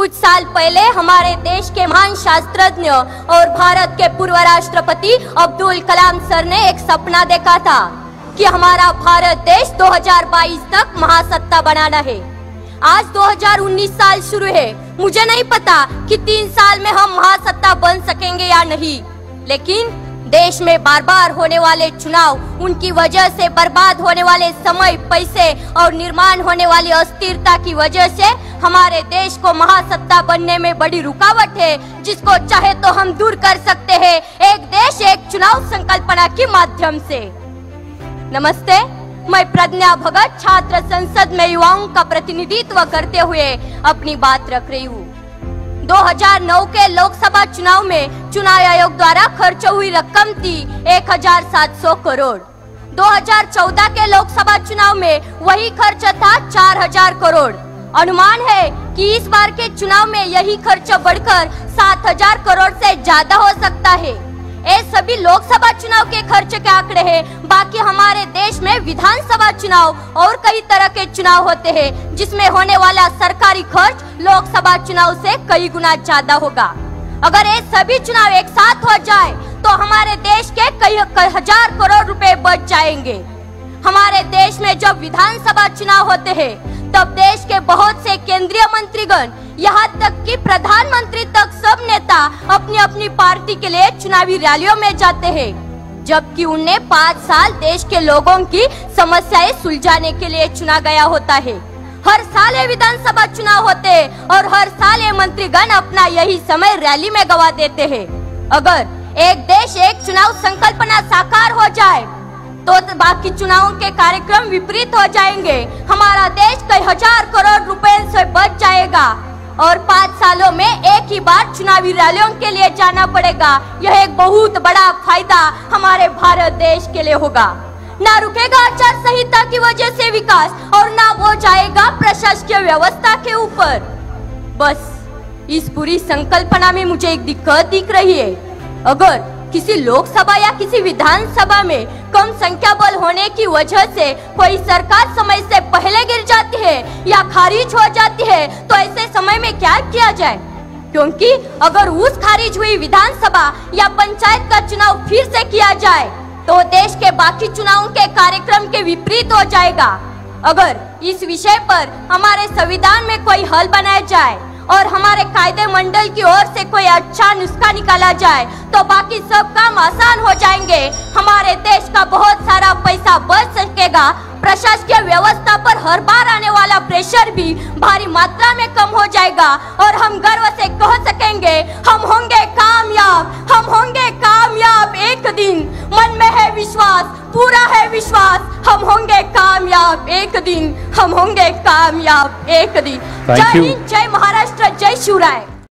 कुछ साल पहले हमारे देश के महान शास्त्रज्ञ और भारत के पूर्व राष्ट्रपति अब्दुल कलाम सर ने एक सपना देखा था कि हमारा भारत देश 2022 तक महासत्ता बनाना है। आज 2019 साल शुरू है। मुझे नहीं पता कि 3 साल में हम महासत्ता बन सकेंगे या नहीं, लेकिन देश में बार बार होने वाले चुनाव, उनकी वजह से बर्बाद होने वाले समय, पैसे और निर्माण होने वाली अस्थिरता की वजह से हमारे देश को महासत्ता बनने में बड़ी रुकावट है, जिसको चाहे तो हम दूर कर सकते हैं एक देश एक चुनाव संकल्पना के माध्यम से। नमस्ते, मैं प्रज्ञा भगत छात्र संसद में युवाओं का प्रतिनिधित्व करते हुए अपनी बात रख रही हूँ। 2009 के लोकसभा चुनाव में चुनाव आयोग द्वारा खर्च हुई रकम थी 1700 करोड़। 2014 के लोकसभा चुनाव में वही खर्च था 4000 करोड़। अनुमान है कि इस बार के चुनाव में यही खर्च बढ़कर 7000 करोड़ से ज्यादा हो सकता है। ये सभी लोकसभा चुनाव के खर्च के आंकड़े हैं। बाकी हमारे देश में विधानसभा चुनाव और कई तरह के चुनाव होते हैं, जिसमें होने वाला सरकारी खर्च लोकसभा चुनाव से कई गुना ज्यादा होगा। अगर ये सभी चुनाव एक साथ हो जाए तो हमारे देश के कई हजार करोड़ रुपए बच जाएंगे। हमारे देश में जब विधानसभा चुनाव होते हैं तब देश के बहुत से केंद्रीय मंत्रीगण, यहाँ तक कि प्रधानमंत्री तक सब नेता अपनी अपनी पार्टी के लिए चुनावी रैलियों में जाते हैं, जबकि उन्हें 5 साल देश के लोगों की समस्याएं सुलझाने के लिए चुना गया होता है। हर साल ये विधानसभा चुनाव होते हैं और हर साल ये मंत्रीगण अपना यही समय रैली में गवा देते हैं। अगर एक देश एक चुनाव संकल्पना साकार हो जाए तो बाकी चुनावों के कार्यक्रम विपरीत हो जाएंगे। हमारा देश कई हजार करोड़ रुपए से बच जाएगा और 5 सालों में एक ही बार चुनावी रैलियों के लिए जाना पड़ेगा। यह एक बहुत बड़ा फायदा हमारे भारत देश के लिए होगा। ना रुकेगा आचार संहिता की वजह से विकास और ना वो जाएगा प्रशासकीय व्यवस्था के ऊपर। बस इस पूरी संकल्पना में मुझे एक दिक्कत दिख रही है। अगर किसी लोकसभा या किसी विधानसभा में कम संख्या बल होने की वजह से कोई सरकार समय से पहले गिर जाती है या खारिज हो जाती है तो ऐसे समय में क्या किया जाए? क्योंकि अगर उस खारिज हुई विधानसभा या पंचायत का चुनाव फिर से किया जाए तो देश के बाकी चुनावों के कार्यक्रम के विपरीत हो जाएगा। अगर इस विषय पर हमारे संविधान में कोई हल बनाया जाए और हमारे कायदे मंडल की ओर से कोई अच्छा नुस्खा निकाला जाए तो बाकी सब काम आसान हो जाएंगे। हमारे देश का बहुत सारा पैसा बच सकेगा। प्रशासकीय व्यवस्था पर हर बार आने वाला प्रेशर भी भारी मात्रा में कम हो जाएगा और हम गर्व से कह सकेंगे हम होंगे कामयाब, हम होंगे कामयाब एक दिन। मन में है विश्वास, पूरा है विश्वास, हम होंगे कामयाब एक दिन, हम होंगे कामयाब एक दिन। जय हिंद, जय महाराष्ट्र, जय शिवराय।